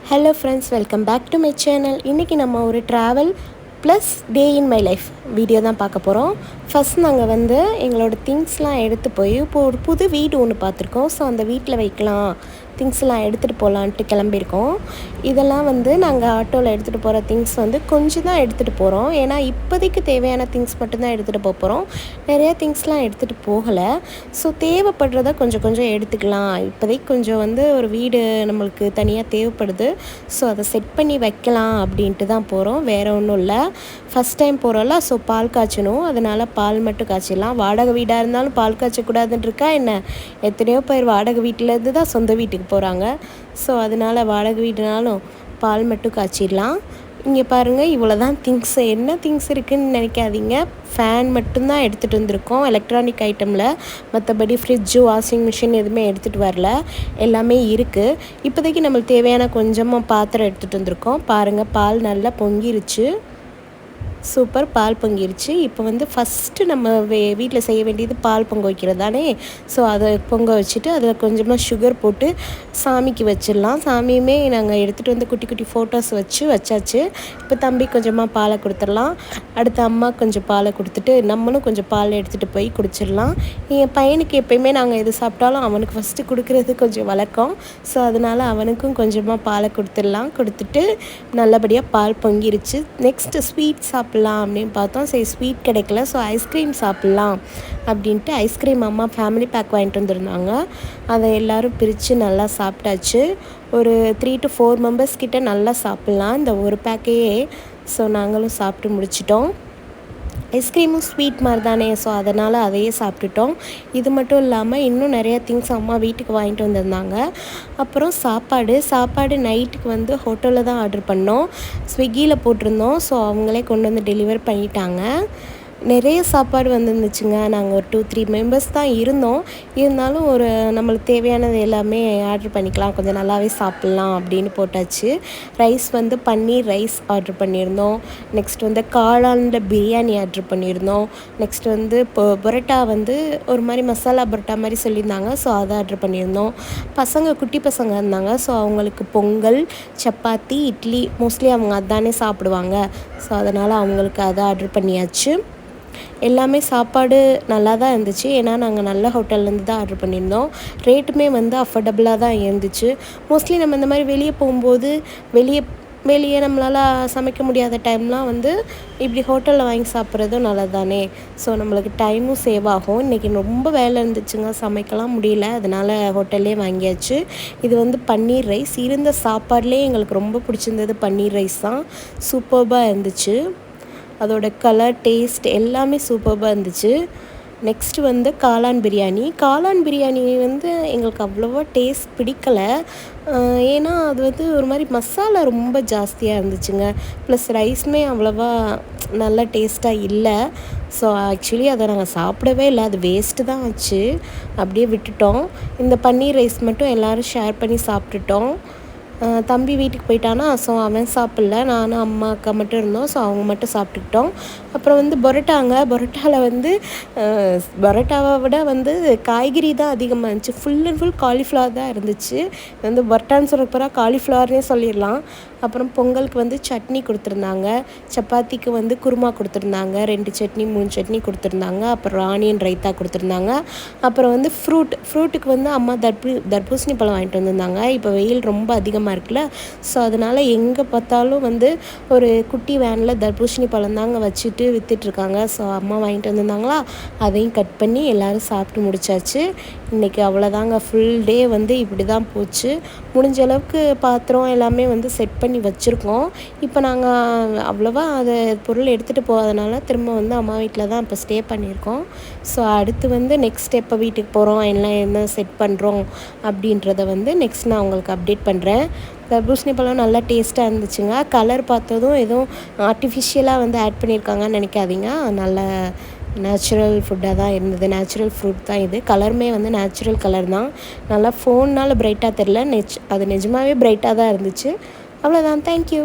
Hello friends, welcome back to my channel. இன்றைக்கி நம்ம ஒரு travel plus day in my life video தான் பார்க்க போகிறோம். ஃபஸ்ட் நாங்கள் எங்களோட திங்ஸ்லாம் எடுத்து போய் இப்போ ஒரு புது வீடு ஒன்று பார்த்துருக்கோம். ஸோ அந்த வீட்டில் வைக்கலாம், திங்ஸ்லாம் எடுத்துகிட்டு போகலான்ட்டு கிளம்பியிருக்கோம். இதெல்லாம் நாங்கள் ஆட்டோவில் எடுத்துகிட்டு போகிற திங்ஸ் கொஞ்சம் தான் எடுத்துகிட்டு போகிறோம். ஏன்னா இப்போதைக்கு தேவையான திங்ஸ் மட்டும்தான் எடுத்துகிட்டு போக போகிறோம். நிறையா திங்ஸ்லாம் எடுத்துகிட்டு போகலை. ஸோ தேவைப்படுறத கொஞ்சம் கொஞ்சம் எடுத்துக்கலாம். இப்போதைக்கு கொஞ்சம் ஒரு வீடு நம்மளுக்கு தனியாக தேவைப்படுது. ஸோ அதை செட் பண்ணி வைக்கலாம் அப்படின்ட்டு தான் போகிறோம். வேறு ஒன்றும் இல்லை. ஃபஸ்ட் டைம் போகிறோம்ல, ஸோ பால் காய்ச்சணும். அதனால் பால் மட்டும் காய்ச்சிடலாம். வாடகை வீடாக இருந்தாலும் பால் காய்ச்சக்கூடாதுன்னு இருக்கா என்ன? எத்தனையோ பேர் வாடகை வீட்டிலேருந்து தான் சொந்த வீட்டுக்கு போகிறாங்க. ஸோ அதனால் வாடகை வீடுனாலும் பால் மட்டும் காய்ச்சிடலாம். இங்கே பாருங்கள், இவ்வளோ தான் திங்ஸு. என்ன திங்ஸ் இருக்குதுன்னு நினைக்காதீங்க. ஃபேன் மட்டும்தான் எடுத்துகிட்டு வந்திருக்கோம் எலக்ட்ரானிக் ஐட்டமில். மற்றபடி ஃப்ரிட்ஜு, வாஷிங் மிஷின் எதுவுமே எடுத்துகிட்டு வரல. எல்லாமே இருக்குது. இப்போதைக்கு நம்மளுக்கு தேவையான கொஞ்சமாக பாத்திரம் எடுத்துகிட்டு வந்திருக்கோம். பாருங்கள், பால் நல்லா பொங்கிருச்சு. சூப்பர், பால் பொங்கிருச்சு. இப்போ ஃபஸ்ட்டு நம்ம வீட்டில் செய்ய வேண்டியது பால் பொங்க வைக்கிறது தானே. ஸோ அதை பொங்க வச்சுட்டு அதில் கொஞ்சமாக சுகர் போட்டு சாமிக்கு வச்சிடலாம். சாமியுமே நாங்கள் எடுத்துகிட்டு குட்டி குட்டி ஃபோட்டோஸ் வச்சாச்சு. இப்போ தம்பி கொஞ்சமாக பாலை கொடுத்துடலாம். அடுத்து அம்மா கொஞ்சம் பாலை கொடுத்துட்டு நம்மளும் கொஞ்சம் பால் எடுத்துகிட்டு போய் குடிச்சிடலாம். என் பையனுக்கு எப்போயுமே நாங்கள் எது சாப்பிட்டாலும் அவனுக்கு ஃபஸ்ட்டு கொடுக்குறது கொஞ்சம் வழக்கம். ஸோ அதனால் அவனுக்கும் கொஞ்சமாக பாலை கொடுத்துட்டு நல்லபடியாக பால் பொங்கிருச்சு. நெக்ஸ்ட்டு ஸ்வீட் சாப்பிடலாம் அப்படின்னு பார்த்தோம். சரி, ஸ்வீட் கிடைக்கல. ஸோ ஐஸ்கிரீம் சாப்பிட்லாம் அப்படின்ட்டு ஐஸ்கிரீம் அம்மா ஃபேமிலி பேக் வாங்கிட்டு வந்துருந்தாங்க. அதை எல்லோரும் பிரித்து நல்லா சாப்பிட்டாச்சு. ஒரு 3 to 4 மெம்பர்ஸ் கிட்ட நல்லா சாப்பிட்லாம் இந்த ஒரு பேக்கையே. ஸோ நாங்களும் சாப்பிட்டு முடிச்சிட்டோம். ஐஸ்கிரீமும் ஸ்வீட் மாதிரி தானே, ஸோ அதனால் அதையே சாப்பிட்டுட்டோம். இது மட்டும் இல்லாமல் இன்னும் நிறையா திங்ஸ் அம்மா வீட்டுக்கு வாங்கிட்டு வந்திருந்தாங்க. அப்புறம் சாப்பாடு நைட்டுக்கு ஹோட்டலில் தான் ஆர்டர் பண்ணோம். ஸ்விக்கியில் போட்டிருந்தோம். ஸோ அவங்களே கொண்டு வந்து டெலிவர் பண்ணிட்டாங்க. நிறைய சாப்பாடு வந்துருந்துச்சுங்க. நாங்கள் ஒரு 2-3 மெம்பர்ஸ் தான் இருந்தோம். இருந்தாலும் நம்மளுக்கு தேவையானது எல்லாமே ஆர்டர் பண்ணிக்கலாம், கொஞ்சம் நல்லாவே சாப்பிட்லாம் அப்படின்னு போட்டாச்சு. ரைஸ் பன்னீர் ரைஸ் ஆர்டர் பண்ணியிருந்தோம். நெக்ஸ்ட் காளானில் பிரியாணி ஆர்டர் பண்ணியிருந்தோம். நெக்ஸ்ட் இப்போ பரோட்டா ஒரு மாதிரி மசாலா பரோட்டா மாதிரி சொல்லியிருந்தாங்க. ஸோ அதை ஆர்டர் பண்ணியிருந்தோம். குட்டி பசங்க இருந்தாங்க. ஸோ அவங்களுக்கு பொங்கல், சப்பாத்தி, இட்லி மோஸ்ட்லி அவங்க அதானே சாப்பிடுவாங்க. ஸோ அதனால் அவங்களுக்கு அதை ஆர்டர் பண்ணியாச்சு. எல்லாமே சாப்பாடு நல்லா தான் இருந்துச்சு. ஏன்னா நாங்கள் நல்ல ஹோட்டல்லேருந்து தான் ஆர்டர் பண்ணியிருந்தோம். ரேட்டுமே அஃபோர்டபுளாக தான் இருந்துச்சு. மோஸ்ட்லி நம்ம இந்த மாதிரி வெளியே போகும்போது வெளியே நம்மளால் சமைக்க முடியாத டைம்லாம் இப்படி ஹோட்டலில் வாங்கி சாப்பிட்றதும் நல்லது தானே. ஸோ நம்மளுக்கு டைமும் சேவ் ஆகும். இன்றைக்கி ரொம்ப வேலை இருந்துச்சுங்க, சமைக்கலாம் முடியல. அதனால் ஹோட்டல்லே வாங்கியாச்சு. இது பன்னீர் ரைஸ். இருந்த சாப்பாடுலேயே எங்களுக்கு ரொம்ப பிடிச்சிருந்தது பன்னீர் ரைஸ் தான். சூப்பர்பாக இருந்துச்சு. அதோட கலர், டேஸ்ட் எல்லாமே சூப்பர்பாக இருந்துச்சு. நெக்ஸ்ட்டு காளான் பிரியாணி எங்களுக்கு அவ்வளோவா டேஸ்ட் பிடிக்கலை. ஏன்னா அது ஒரு மாதிரி மசாலா ரொம்ப ஜாஸ்தியாக இருந்துச்சுங்க. ப்ளஸ் ரைஸுமே அவ்வளோவா நல்ல டேஸ்ட்டாக இல்லை. ஸோ ஆக்சுவலி அதை நாங்கள் சாப்பிடவே இல்லை. அது வேஸ்ட்டு தான் ஆச்சு. அப்படியே விட்டுட்டோம். இந்த பன்னீர் ரைஸ் மட்டும் எல்லோரும் ஷேர் பண்ணி சாப்பிட்டுட்டோம். தம்பி வீட்டுக்கு போயிட்டானா, ஸோ அவன் சாப்பிட்ல. நானும் அம்மா அக்கா மட்டும் இருந்தோம். ஸோ அவங்க மட்டும் சாப்பிட்டுக்கிட்டோம். அப்புறம் பரோட்டாவில் பரோட்டாவை விட காய்கறி தான் அதிகமாக இருந்துச்சு. ஃபுல் அண்ட் ஃபுல் காலிஃப்ளவர் தான் இருந்துச்சு. பரோட்டான்னு சொல்கிறப்ப காலிஃப்ளவர்னே சொல்லிடலாம். அப்புறம் பொங்கலுக்கு சட்னி கொடுத்துருந்தாங்க. சப்பாத்திக்கு குருமா கொடுத்துருந்தாங்க. 2 சட்னி 3 சட்னி கொடுத்துருந்தாங்க. அப்புறம் ஆனியன் ரைத்தா கொடுத்துருந்தாங்க. அப்புறம் ஃப்ரூட்டுக்கு அம்மா தர்பூசணி பழம் வாங்கிட்டு வந்திருந்தாங்க. இப்போ வெயில் ரொம்ப அதிகமாக இருக்குல்ல. ஸோ அதனால் எங்கே பார்த்தாலும் ஒரு குட்டி வேனில் தர்பூசணி பழம் தாங்க வச்சுட்டு விற்றுட்ருக்காங்க. ஸோ அம்மா வாங்கிட்டு வந்திருந்தாங்களா, அதையும் கட் பண்ணி எல்லோரும் சாப்பிட்டு முடிச்சாச்சு. இன்றைக்கி அவ்வளோதாங்க. ஃபுல் டே இப்படி தான் போச்சு. முடிஞ்ச அளவுக்கு பாத்திரம் எல்லாமே செட் பண்ணி வச்சுருக்கோம். இப்போ நாங்கள் அவ்வளோவா அதை பொருள் எடுத்துகிட்டு போகாதனால திரும்ப அம்மா வீட்டில் தான் இப்போ ஸ்டே பண்ணியிருக்கோம். ஸோ அடுத்து நெக்ஸ்ட் எப்போ வீட்டுக்கு போகிறோம், எல்லாம் என்ன செட் பண்ணுறோம் அப்படின்றத நெக்ஸ்ட் நான் உங்களுக்கு அப்டேட் பண்ணுறேன். தர்பூசணி பழம் நல்லா டேஸ்ட்டாக இருந்துச்சுங்க. கலர் பார்த்ததும் எதுவும் ஆர்டிஃபிஷியலாக ஆட் பண்ணியிருக்காங்கன்னு நினைக்காதீங்க. நல்ல நேச்சுரல் ஃபுட்டாக தான் இருந்தது. நேச்சுரல் ஃப்ரூட் தான் இது. கலருமே நேச்சுரல் கலர் தான். நல்லா ஃபோன்னால் பிரைட்டாக தெரில, அது நிஜமாகவே பிரைட்டாக தான் இருந்துச்சு. அவ்வளோதான். தேங்க்யூ.